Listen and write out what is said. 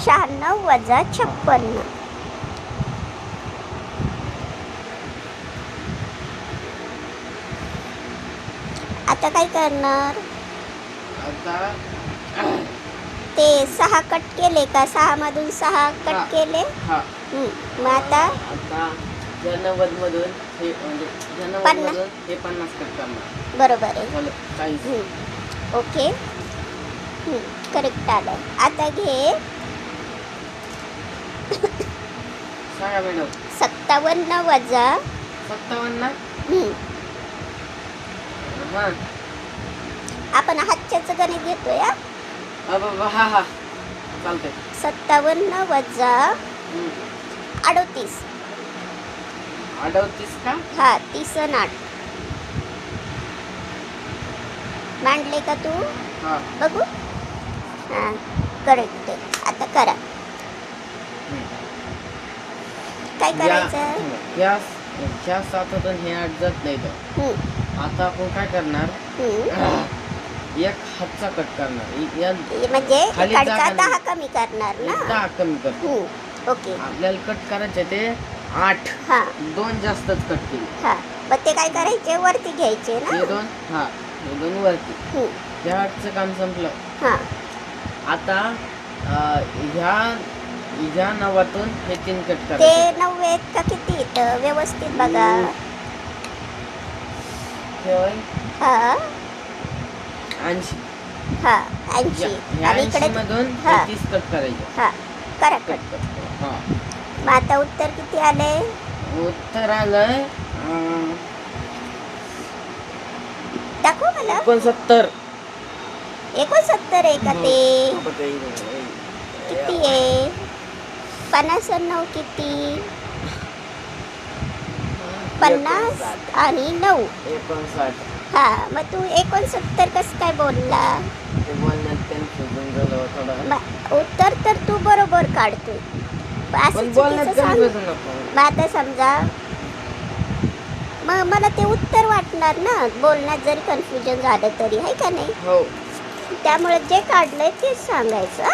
96 वजा 56. आता काय करणार? आता ते 6 कट केले का? 6 मधून 6 कट केले. हा मग आता आता या 90 मधून हे म्हणजे या 90 मधून हे 50 कट करणार. बरोबर आहे. झालं 40. ओके, करेक्ट आलं. आता घे सांगा मॅडम. 57 वजा 57. हा आपण हातच्याचं गणित घेतोय. हा हा चालतंय. 57 वजा 38. 38 का? हा, 30 आणि 8 मांडले का तू? हा बघू. हा, करेक्ट आहे. आता करा. काय करायचं? ह्या 7तून हे 8 जात नाही तर आता आपण काय करणार? एक हातचा कट करणार. म्हणजे खाली इकडचा जागा 10 नाही. कमी करणार ना? 10 कमी करतो. ओके. आपल्याला कट करायचे ते 8. हा 2 जास्तच कट केली. हा, मग ते काय करायचे? वरती घ्यायचे ना? हे 2. हा हे 2 वरती. ह्या 8चं काम संपलं. हा, आता ह्या 9तून हे 3 कट ते करायचे. 9 आहेत का किती आहेत? व्यवस्थित बघा. हा 80. हा 80. ह्या आणि 80 इकडे मधून हा 30 कट करायचे. हा, करा कट. कट करतो. हा मग आता उत्तर किती आले? उत्तर आलंय दाखव मला. 69. 69 आहे का ते? किती आहे? 59 किती? 50 आणि 9. 59. हा, मग तू 69 कसं काय बोलला? ते बोलण्यात कन्फ्युजन झालं थोडं. उत्तर तर तू बरोबर काढतोय. असं पण बोलण्यात चुकीचं सांग. कन्फ्युजन नको. मग आता समजा, मग मला ते उत्तर वाटणार ना, बोलण्यात जरी कन्फ्युजन झालं तरी, आहे का नाही? हो. त्यामुळे जे काढलंय तेच सांगायचं.